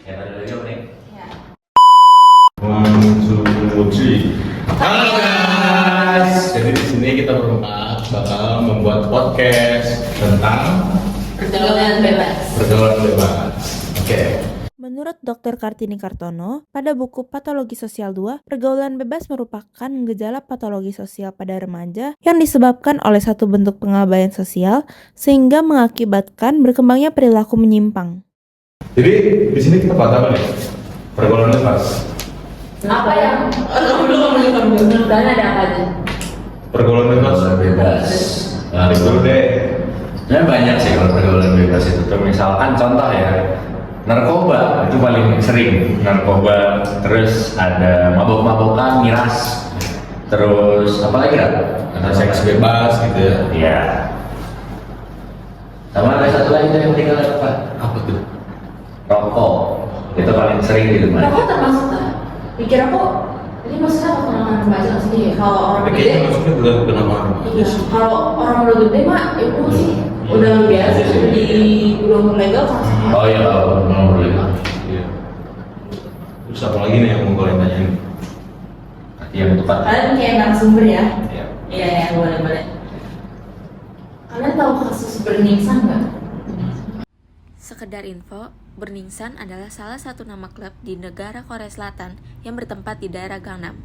Ya, pada lagi apa nih? Ya. 1, 2, 3. Halo guys, jadi di sini kita berempat bakal membuat podcast tentang Pergaulan bebas. pergaulan bebas. Oke. Menurut Dr. Kartini Kartono, pada buku Patologi Sosial 2, pergaulan bebas merupakan gejala patologi sosial pada remaja yang disebabkan oleh satu bentuk pengabaian sosial sehingga mengakibatkan berkembangnya perilaku menyimpang. Jadi di sini kita bahas apa nih? Pergaulan bebas. Apa yang menurut kalian ada apa aja? Pergaulan bebas. Pergaulan bebas. Nah, Dulu deh. sebenarnya banyak sih kalau pergaulan bebas itu. Tuh, misalkan contoh ya, narkoba itu paling sering. Narkoba, terus ada mabok-mabokan, miras, terus apa lagi kan? Ada seks bebas gitu ya. Iya. Sama ada satu lagi yang tinggal apa? Apa tuh? Rokok. Itu paling sering di rumah. Rokok termasuk tak? Pikir aku, ini maksudnya apa kenangan remaja sendiri ya? Kalau orang Kayaknya gede, maksudnya bukan kenapa iya. Kalau orang udah gede mah, itu sih udah biasa di belum legal kan? Oh iya, kalau belum boleh. Iya. Terus apa lagi nih yang mau kalian tanyain? Yang tepat. Kalian kayak narasumber ya? Iya. Iya ya, boleh. Kalian tahu kasus Berningsan nggak? Sekedar info, Burningsan adalah salah satu nama klub di negara Korea Selatan yang bertempat di daerah Gangnam.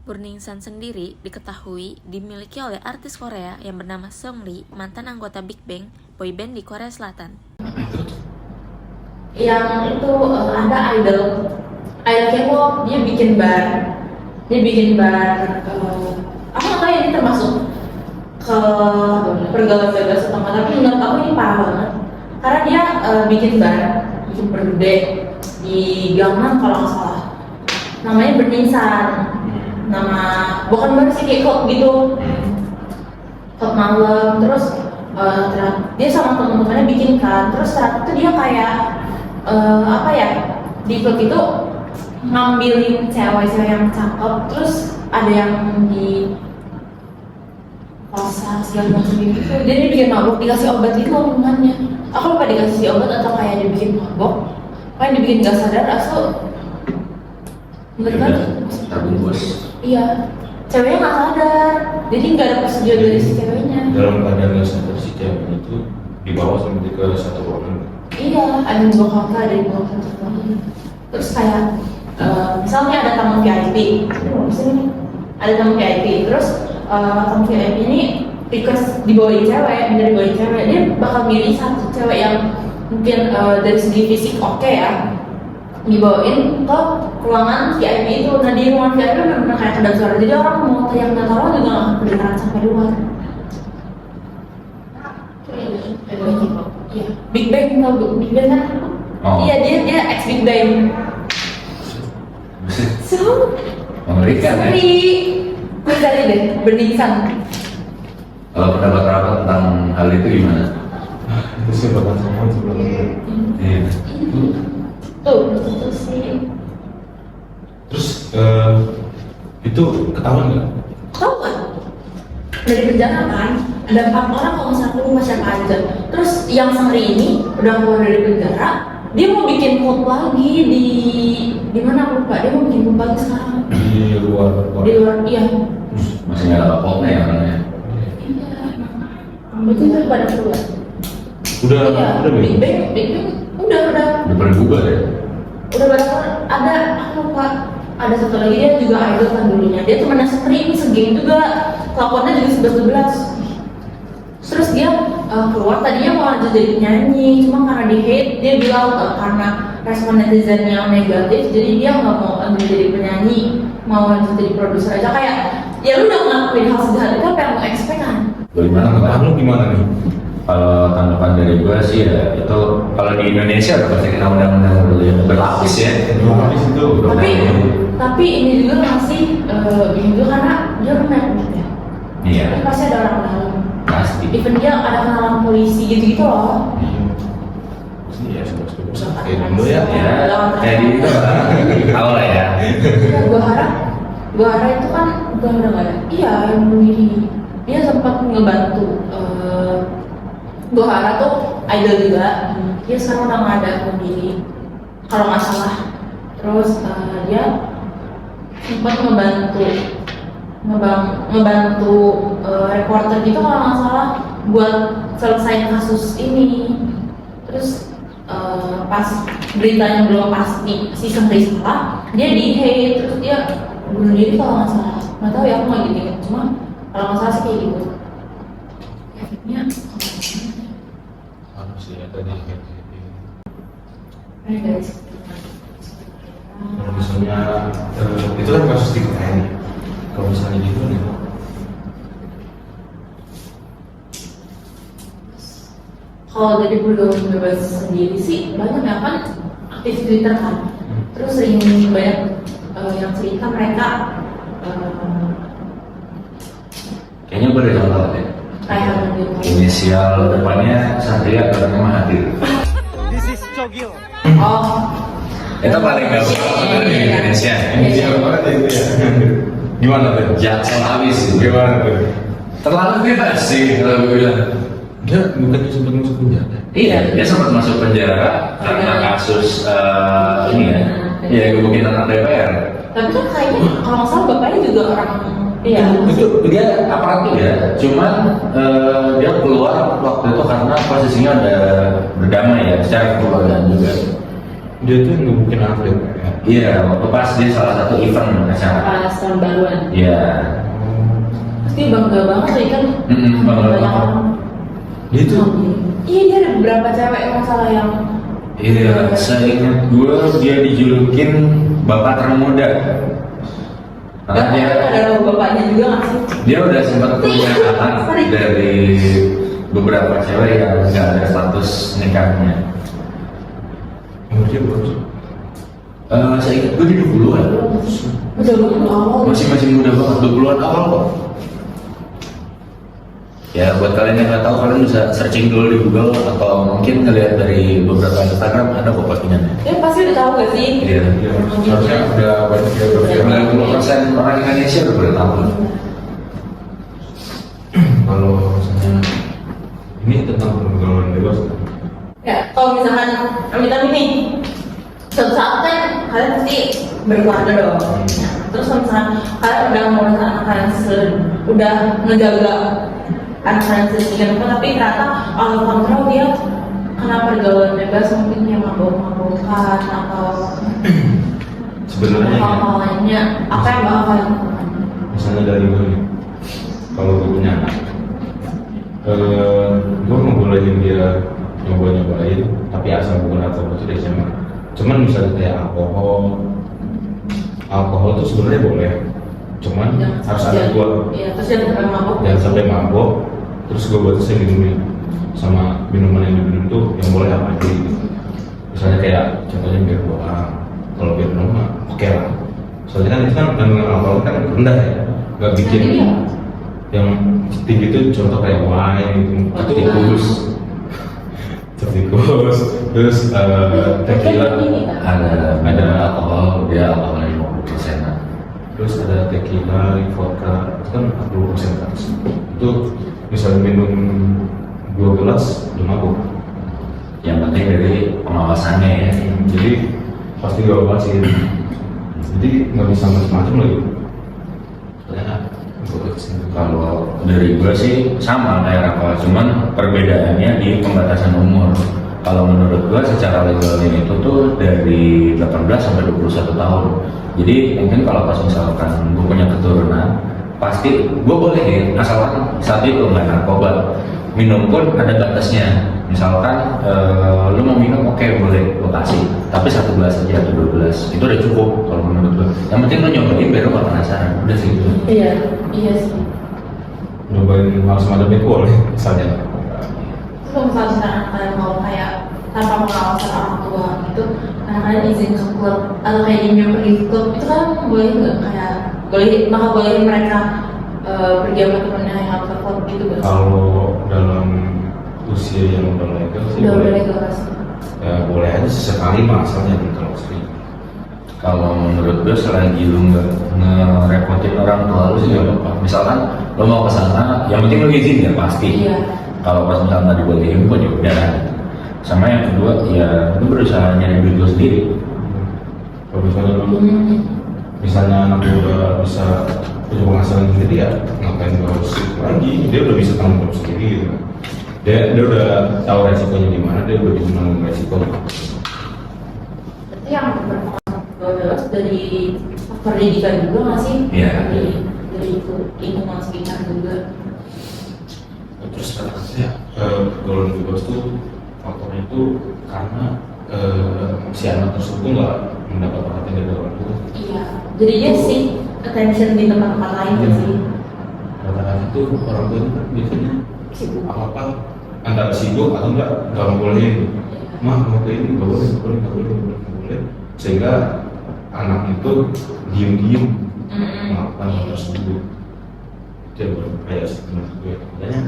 Burningsan sendiri diketahui dimiliki oleh artis Korea yang bernama Seungri, mantan anggota Big Bang, boyband di Korea Selatan. Yang itu ada idol K-pop, dia bikin bar, aku nggak tahu ya ini termasuk ke pergaulan bebas atau enggak, tapi menurut aku ini parah banget karena dia bikin bar gede di Gangnam kalau nggak salah, namanya Burningsan. Nama bukan bar sih, kayak klub gitu, klub malam. Terus dia sama teman-temannya bikin kan, terus saat itu dia kayak apa ya, di klub itu ngambilin cewek-cewek yang cakep, terus ada yang di kosa segala macam gitu. Dia bikin mabuk, dikasih obat gitu loh temannya. Aku lupa dikasih obat atau kayak dia bikin mabuk, kayak dibikin gak sadar asal nggak tahu. Terbungkus. Iya, ceweknya nggak sadar, jadi nggak ada persetujuan dari si ceweknya. Dalam keadaan nggak sadar si cewek itu dibawa sampai ke satu ruangan. Iya, ada yang bawa kakak, ada yang bawa kakak. Terus kayak misalnya ada tamu VIP, ada tamu VIP, terus tamu VIP ini request dibawain cewek, dia bakal milih satu cewek yang mungkin dari segi fisik oke ya, dibawain ke ruangan VIP itu. Nah di ruangan VIP benar-benar kayak kedap suara, jadi orang mau teriak minta tolong juga nggak akan kedengaran sampai luar. Iya, Big Bang tau Big Bang kan? Oh. Iya, dia ex Big Bang. So, Mengerikan ya. gue cari deh, Burningsan. Kalau pendapat Raka tentang hal itu gimana? Itu sih bakal sama sebelumnya. Iya. Tuh, itu sih. Terus itu ketahuan nggak? Tahu kan? Dari penjara kan, ada 4 orang kalau misalnya aku lupa siapa aja. Terus yang Seungri ini udah keluar dari penjara, dia mau bikin klub lagi di mana aku lupa. Dia mau bikin klub lagi sekarang. Di luar. Di luar, iya. Masih nggak ada apa-apa ya orangnya. Itu pada keluar. Udah Big Bang udah Udah pada bubar ya? pada keluar. Ada, aku lupa. Ada satu lagi, dia juga idol kan dulunya. Dia temannya Seungri, ini segeng juga. Kelakuannya juga 11-12. Terus dia keluar, tadinya mau lanjut jadi penyanyi, cuma karena di hate, dia bilang karena respon netizen yang negatif, jadi dia nggak mau lanjut jadi penyanyi, mau lanjut jadi produser aja. Kayak ya lu udah ngelakuin hal sejahat itu, apa yang mau expect kan? Bagaimana? Tanggapan lu gimana nih? Kalau tanggapan dari gue sih ya itu kalau di Indonesia udah pasti kena undang-undang berlapis ya. Habis itu Tapi ini juga masih ini juga karena dia rumah ya. Iya. Tapi pasti ada orang dalam. Pasti. Even dia ada kenalan polisi gitu-gitu loh. Iya, sebab kayak dulu ya. Ya, kayak gitu lah. Tahu lah ya. Ya, gua harap itu kan udah nggak ada. Iya, yang bunuh diri. Dia sempat ngebantu. Gua harap tuh idol juga. Dia sekarang udah nggak ada bunuh diri. kalau nggak salah. Terus dia sempat ngebantu reporter gitu kalau nggak salah buat selesai kasus ini. Terus pas beritanya belum pasti season 3 salah, dia di hate, terus dia bunuh diri kalau nggak salah. Nggak tahu ya, aku nggak gitu, cuma kalau nggak salah sih kayak gitu. Efeknya sih ya tadi guys. kalau misalnya itu kan kasus di KKN. Kalau misalnya gitu nih, Kalau dari pergaulan bebas sendiri sih banyak ya kan aktif Twitter kan, terus sering banyak yang cerita mereka Kayaknya gue udah contoh deh. kayak gitu. Inisial depannya Satria, belakangnya Mahathir. Oh, Itu paling gak benar di Indonesia. inisial banget ya itu ya. Gimana tuh? Jaksel habis. Gimana tuh? Terlalu bebas sih kalau gue bilang. Dia bukannya sempat masuk penjara? Iya, dia sempat masuk penjara karena kasus ini ya. Iya, gebukin anak DPR. tapi kan kayaknya kalau nggak salah bapaknya juga orang. Iya. Itu dia aparatur ya. Cuman dia keluar waktu itu karena posisinya udah berdamai ya, secara kekeluargaan juga. Dia tuh ngebukin anak DPR. Iya, waktu pas dia salah satu event acara. Pas tahun baruan. Iya. Pasti bangga banget ya kan. Bangga Banyak banget. orang. Dia tuh Iya, dia ada beberapa cewek masalah yang. Iya, saya ingat gue dia dijulukin bapak termuda. Karena dia ada bapaknya juga nggak sih? dia udah sempat punya anak dari beberapa cewek yang nggak ada status nikahnya. umur dia berapa sih? Saya ingat gue di 20-an. Udah awal. Masih muda banget, 20-an awal kok. Ya buat kalian yang nggak tahu, kalian bisa searching dulu di Google atau mungkin ngeliat dari beberapa Instagram, ada kok postingannya. Ya pasti udah tahu gak sih? Iya. Iya, seharusnya udah banyak ya berapa 90% orang Indonesia udah pada tahu. kalau misalnya ini tentang pergaulan bebas kan? Ya, kalau misalkan amit-amit nih, suatu saat kan kalian pasti berkeluarga dong. Nah, terus kalau misalkan kalian udah mau anak kalian udah ngejaga anak kalian sedemikian rupa, tapi ternyata out of control dia kena pergaulan bebas, mungkin yang mabok-mabokan atau Sebenarnya ya, hal-hal lainnya, apa yang bakal kalian lakukan? misalnya dari gue nih, kalau gue punya anak, gue ngebolehin dia nyobain, tapi asal bukan narkoba itu dari SMA. Cuman misalnya kayak alkohol tuh sebenarnya boleh, cuman harus ada gue. Iya, terus jangan sampai mabok. Jangan sampai mabok, terus gue batasi minumnya sama minuman yang diminum tuh yang boleh apa aja gitu. Misalnya kayak contohnya bir doang, kalau bir doang mah oke lah. Soalnya kan itu kan kandungan alkohol kan rendah ya, nggak bikin Iya. yang tinggi itu contoh kayak wine gitu, tikus, terus tequila, Ada alkohol, dia alkoholnya 50%. terus ada tequila, vodka, itu kan 40% kan. Itu misalnya minum 2 gelas udah mabuk. Yang penting dari pengawasannya ya. Jadi pasti gue awasin. Jadi nggak bisa macam-macam lagi. Soalnya Kalau dari gue sih sama kayak Rafa, cuman perbedaannya di pembatasan umur. Kalau menurut gue secara legalnya itu tuh dari 18 sampai 21 tahun. Jadi mungkin kalau pas misalkan gue punya keturunan, pasti gue bolehin asalkan saat itu nggak narkoba. Minum pun ada batasnya. Misalkan lu mau minum oke, boleh gue kasih, tapi 1 gelas aja atau 2 gelas itu udah cukup kalau menurut gue. Yang penting lu nyobain biar lu gak penasaran, udah sih itu. Iya, iya sih. nyobain hal semacam itu boleh misalnya. Terus kalau misalnya kalian mau kayak tanpa pengawasan orang tua gitu, karena kalian izin ke klub atau kayak ingin pergi ke klub, itu kan boleh nggak kayak bakal bolehin mereka pergi sama temennya yang ke klub gitu gak sih? Kalau dalam usia yang udah legal sih Udah boleh. legal sih. Ya boleh aja sesekali mah asalnya kalau sering. Kalau menurut gue selagi lu nggak ngerepotin orang tua lu sih gak apa-apa. Misalkan lu mau ke sana, yang penting lu izin ya pasti. Iya. Kalau pas misalkan tadi dibolehin pun ya udah. Sama yang kedua ya lu berusaha nyari duit lu sendiri. Kalau misalnya anak gue udah bisa punya penghasilan sendiri ya ngapain gue harus itu lagi, dia udah bisa tanggung jawab sendiri gitu. Dia udah tahu resikonya gimana, dia udah bisa menanggung resikonya. Berarti yang berpengaruh dari pendidikan juga nggak sih? Iya. Dari itu lingkungan sekitar juga. Terus kata-kata ya pergaulan bebas tuh faktornya itu karena si anak tersebut nggak mendapat perhatian dari orang tua. Iya. Jadi dia sih attention di tempat-tempat lain kan sih. Kata-kata itu orang tua itu kan biasanya Sibuk. apa antara sibuk atau nggak bolehin. Mah mau ke ini nggak boleh, sehingga anak itu diem melakukan hal tersebut. Itu yang berbahaya sih menurut gue. Makanya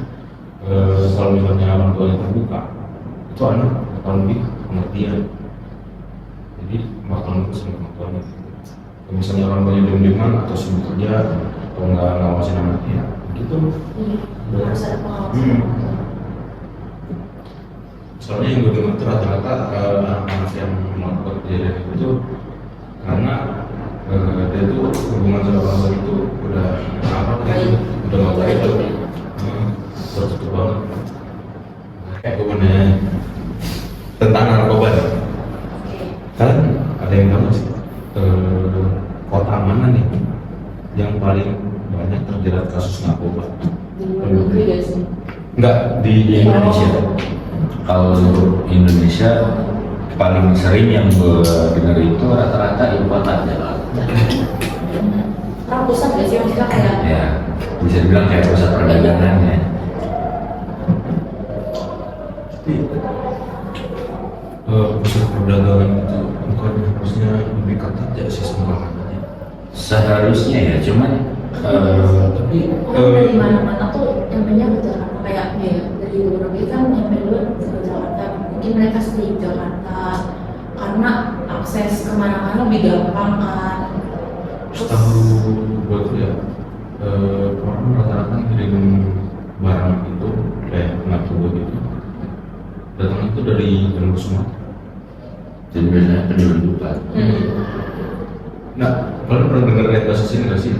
kalau misalnya orang tuanya terbuka, itu anak bakal lebih pengertian. Jadi bakal nurut sama orang tuanya. Kalau misalnya orang tuanya diem-dieman atau sibuk kerja atau nggak ngawasin anaknya, gitu. Iya. Harus ada pengawasan. Soalnya yang gue dengar itu rata-rata anak-anak yang melakukan kejadian itu karena dia tuh hubungan sama orang tua itu udah apa gitu, udah nggak baik tuh, tertutup banget. Kayak gue nanya tentang narkoba nih, kalian ada yang tahu nggak sih kota mana nih yang paling banyak terjerat kasus narkoba? Di luar negeri gak sih? Enggak, di Indonesia. Kalau Indonesia paling sering yang gue dengar itu rata-rata ibu kota Jakarta. Orang pusat gak sih maksudnya kayak? Ya, bisa dibilang kayak pusat perdagangan ya. Tapi pusat perdagangan itu bukan harusnya lebih ketat ya sistem keamanannya. Seharusnya ya, cuman Tapi Orang dari mana-mana tuh nyampe ke Jakarta kayak ya dari luar negeri kan nyampe dulu ke Jakarta. Mungkin mereka stay di Jakarta karena akses kemana-mana lebih gampang kan. setahu gue tuh ya orang rata-rata ngirim barang itu kayak narkoba gitu datang itu dari jalur Sumatera. jadi biasanya penyelundupan. Nah, kalian pernah dengar ada kasus ini nggak sih?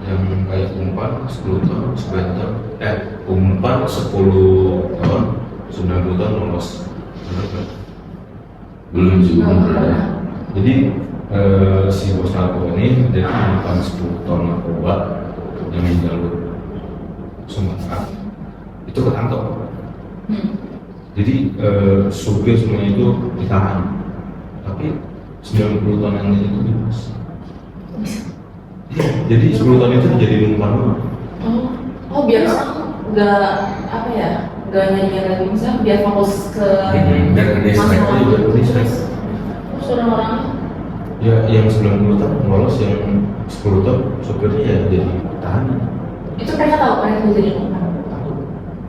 Yang kayak umpan 10 tahun, 9 tahun, umpan 10 tahun, 90 tahun lolos. Benar nggak? Belum juga Nggak pernah. pernah. Jadi si bos narkoba ini dia menyimpan 10 ton narkoba yang di jalur Sumatera itu ketangkep. Jadi supir semuanya itu ditahan, tapi 90 ton yang lain itu bebas. Jadi 10 ton itu jadi umpan doang. Oh biar nggak apa ya nggak nyanyi lagi misalnya biar fokus ke Biar ke distract masalah juga, itu. distract. Terus orang-orang Ya yang 90 ton lolos, yang 10 ton supirnya ya jadi tahanan. itu mereka tahu mereka mau jadi apa?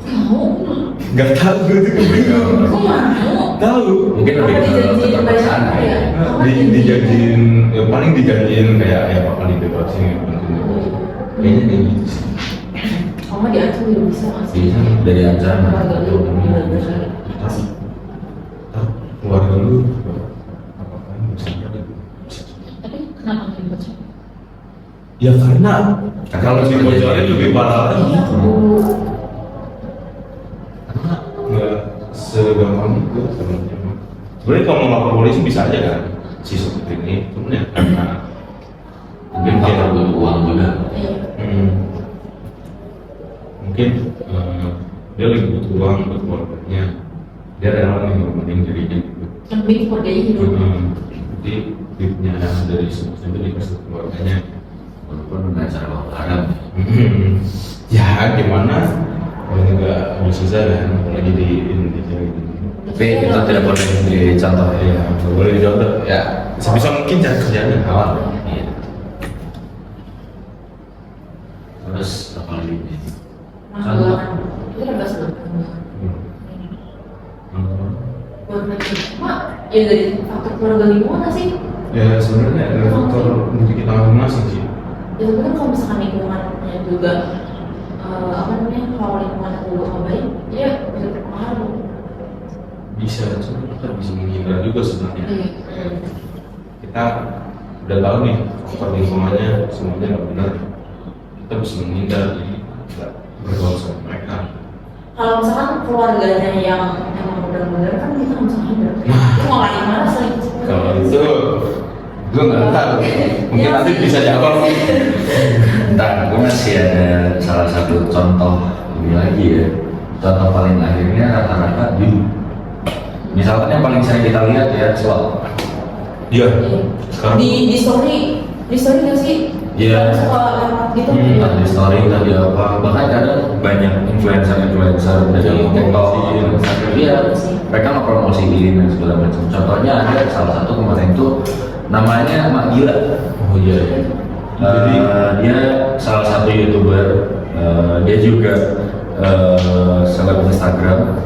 Tahu? Gak tahu gue tuh Kok mau? tahu. Mungkin lebih Apa ke dijanjiin keterpaksaan banyak ya. ya? Apa Dijanjiin ya paling dijanjiin kayak ya bakal dibebasin ya bantuin kayaknya kayak gitu sih. Kamu diatur juga bisa nggak sih? Bisa dari ancaman. Keluarga lu juga bisa. Tahu keluarga lu apa bisa jadi. Tapi kenapa nggak dibaca? Ya karena kalau dibocorin lebih parah lagi. Iya, Bu. Karena nggak segampang itu sebenarnya. Sebenarnya kalau mau lapor polisi bisa aja kan si supir ini, cuman ya karena Mungkin faktor butuh uang juga. Iya. mungkin dia lagi butuh uang buat keluarganya, dia rela nih ngorbanin dirinya gitu. Yang penting keluarganya hidup. Jadi duitnya dari sebutnya itu dikasih ke keluarganya. Walaupun dengan cara uang haram. Ya gimana kalau nggak susah kan, apalagi di Indonesia gitu. Tapi itu tidak boleh dicontoh ya. Ya nggak boleh dicontoh ya, sebisa mungkin cari kerjaan yang halal. Iya. Terus apa lagi? Masalah itu udah bahas belum? Keluarga cuma ya dari faktor keluarga lingkungan nggak sih? Ya sebenarnya ada faktor diri kita masing-masing sih. Ya tapi kan kalau misalkan lingkungannya juga apa namanya kalau lingkungannya juga nggak baik, ya bisa terpengaruh. Bisa, cuma kita bisa menghindar juga sebenarnya. Iya. Kita udah tahu nih faktor lingkungannya semuanya nggak benar, kita bisa menghindar, jadi nggak bergaul sama mereka. Kalau misalkan keluarganya yang emang benar-benar kan kita nggak bisa hindar. Itu malah gimana sih? Kalau itu gue nggak tahu, mungkin nanti bisa jawab. Ntar gue masih ada salah satu contoh ini lagi ya. Contoh paling akhirnya rata-rata misalkan yang paling sering kita lihat ya slot. Iya. Sekarang Di story nggak sih? Iya. Suka lewat gitu. Entah di story tadi apa, bahkan kadang banyak influencer dari TikTok, iya, mereka ngepromosiin dan segala macam. Contohnya ada salah satu kemarin itu namanya Mak Gila. oh iya. Jadi dia salah satu YouTuber, dia juga seleb Instagram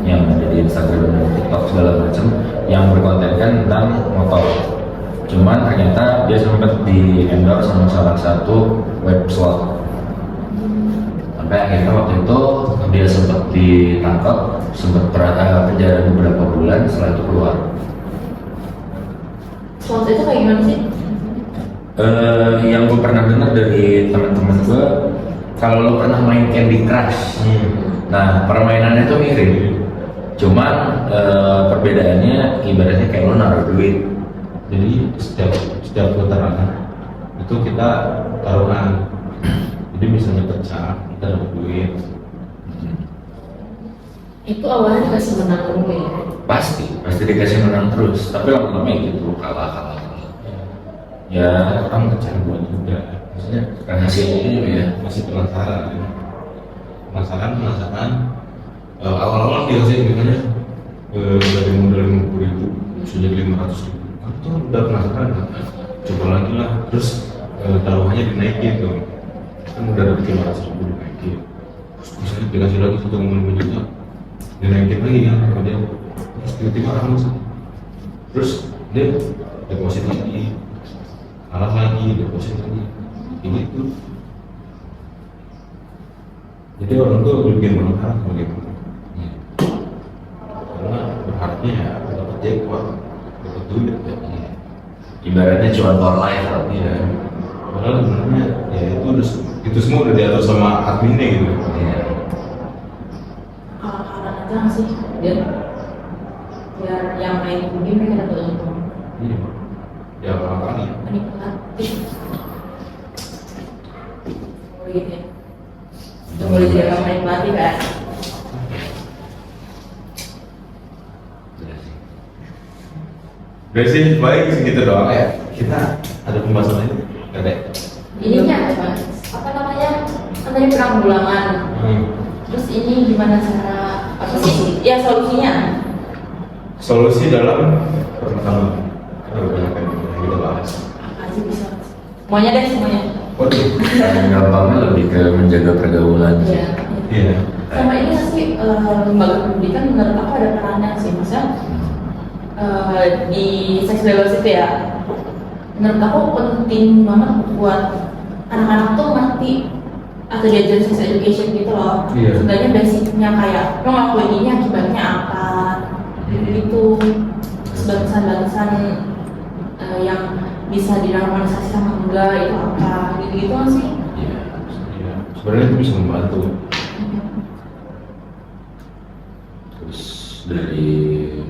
yang ada di Instagram dan TikTok segala macam yang berkontenkan tentang motor. Cuman ternyata dia sempat di endorse sama salah satu web slot. Sampai akhirnya waktu itu dia sempat ditangkap, sempat penjara beberapa bulan, setelah itu keluar. Slot itu kayak gimana sih? Yang gue pernah dengar dari teman-teman gue, kalau lo pernah main Candy Crush, nah permainannya tuh mirip, cuman perbedaannya ibaratnya kayak lo naruh duit. Jadi setiap putaran itu kita taruhan, jadi misalnya pecah kita dapat duit. Itu awalnya dikasih menang dulu ya. Pasti dikasih menang terus, tapi lama-lama gitu kalah. Ya Orang kecanduan juga, maksudnya hasilnya juga ya. masih penasaran. Awal-awal dikasih misalnya dari modal 50.000 bisa jadi 500.000, kan tuh udah penasaran kan, coba lagi lah, terus taruhannya dinaikin tuh, kan udah dapet 500.000 dinaikin, terus misalnya dikasih lagi 1,5 juta dinaikin lagi kan sama dia, terus tiba-tiba ramus, terus dia deposit lagi, kalah lagi, deposit lagi, gitu. Jadi orang tuh bikin berharap bagaimana? Karena berharapnya ya dapat jackpot, dapat duit ya. Ibaratnya cuma for life lah. Iya. Padahal sebenarnya ya itu semua udah diatur sama adminnya gitu. Iya. Kalah-kalah aja nggak sih? Biar yang main game mereka dapat untung. Iya. Ya kali. Menikmati. Oh gitu ya. Itu boleh jadi orang menikmati kan? Udah sih, baik segitu doang ya. Kita ada pembahasan lain? Ada. Ininya apa namanya? Kan tadi penanggulangan. Terus ini gimana cara apa sih? Ya solusinya. Solusi dalam pertama ada banyak yang kita bahas. Apa aja bisa? Semuanya deh semuanya. Waduh. Yang gampangnya lebih ke menjaga pergaulan. Iya. Iya. Sama ini nggak sih lembaga pendidikan menurut aku ada perannya sih, maksudnya di seks bebas itu ya. Menurut aku penting banget buat anak-anak tuh ngerti atau diajarin sex education gitu loh. Iya. Sebenarnya basicnya kayak lo ngelakuin ini akibatnya apa, gitu. Batasan-batasan yang bisa dinormalisasi sama enggak itu apa, gitu kan sih. Iya. Sebenarnya itu bisa membantu. Terus dari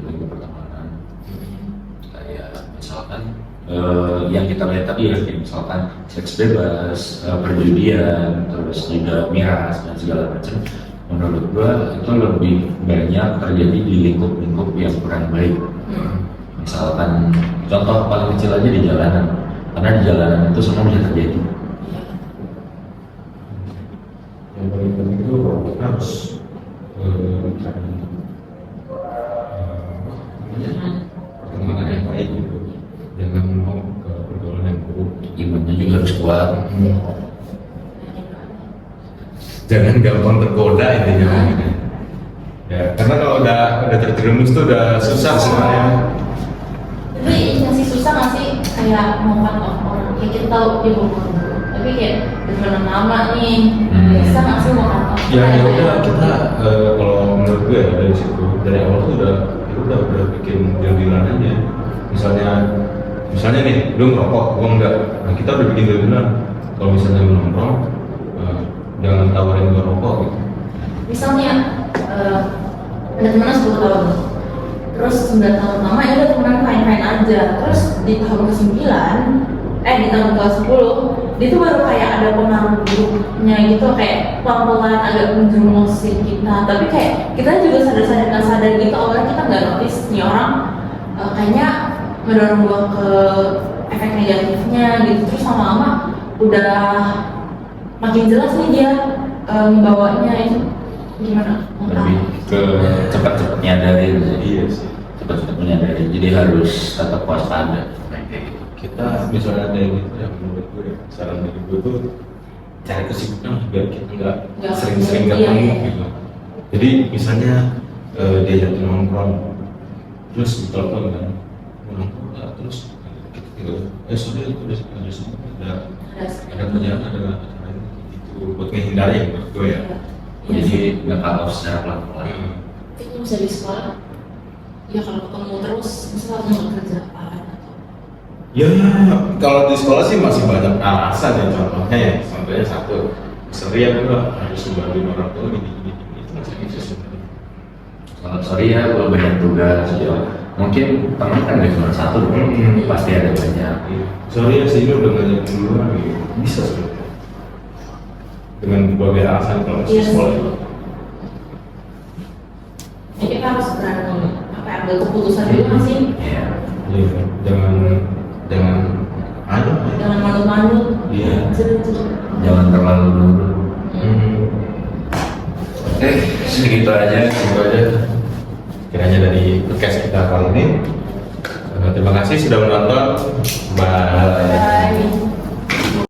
lingkup pertemanan, kayak misalkan yang kita lihat tadi ya, kayak misalkan seks bebas, perjudian, terus juga miras dan segala macam. Menurut gua itu lebih banyak terjadi di lingkup-lingkup yang kurang baik. Misalkan contoh paling kecil aja di jalanan, karena di jalanan itu semua bisa terjadi. Yang paling penting itu kita harus perkembangan yang baik gitu, jangan mau ke pergaulan yang buruk. Imannya juga harus kuat. Jangan gampang tergoda intinya. Ya, karena kalau udah terjerumus tuh udah susah sebenarnya. Tapi masih susah nggak sih kayak mau cut off orang, kayak kita tahu dia bohong, tapi kayak benar lama nih, bisa nggak sih mau cut off? Ya udah kita kalau menurut gue ya dari situ dari awal tuh udah bikin deal-dealan aja. Misalnya misalnya nih lu ngerokok, gua enggak, nah kita udah bikin deal kalau misalnya lu nongkrong jangan tawarin gua rokok gitu. Misalnya ada temenan 10 tahun, terus 9 tahun lama ya udah temenan fine-fine aja. Terus di tahun ke-9, di tahun ke-10 dia tuh baru kayak ada pengaruh buruknya gitu, kayak pelan-pelan agak menjerumusin kita. Tapi kayak kita juga sadar-sadar nggak sadar gitu, awalnya kita nggak notice nih orang kayaknya mendorong gua ke efek negatifnya gitu. Terus lama-lama udah makin jelas nih dia membawanya itu gimana? Lebih ke cepat-cepat nyadarin sih. Iya sih. Cepat-cepat menyadari, jadi harus tetap waspada kayak gitu. Kita misalnya ada yang gitu ya, menurut gue ya, saran dari gue tuh cari kesibukan biar kita nggak Nggak sering-sering iya, ketemu iya. gitu. Jadi misalnya dia jatuh nongkrong, terus ditelepon kan, mau nongkrong nggak? Terus kita tinggal, sorry itu ada kerjaan, ada acara ini gitu, buat menghindari ya menurut gue ya. Jadi nggak cut off secara pelan-pelan. Itu bisa di sekolah. Ya kalau ketemu terus, misalnya harus kerjaan atau Ya, kalau di sekolah sih masih banyak alasan ya, contohnya ya, contohnya satu, sorry ya gue harus membantu orang tua gini itu masih bisa sebenarnya. Kalau sorry ya, gue banyak tugas. Ya. Mungkin teman kan gak cuma satu, pasti ada banyak. Sorry ya sih ini udah ngajak duluan gitu, bisa sebenarnya. Dengan berbagai alasan kalau masih Iya. sekolah itu. ya kita harus berani ambil keputusan dulu nggak sih? Iya. Iya, jangan ayo. Jangan manut-manut. Iya. Jangan terlalu dulu. Hmm. Segitu aja. Kiranya dari podcast kita kali ini. Terima kasih sudah menonton.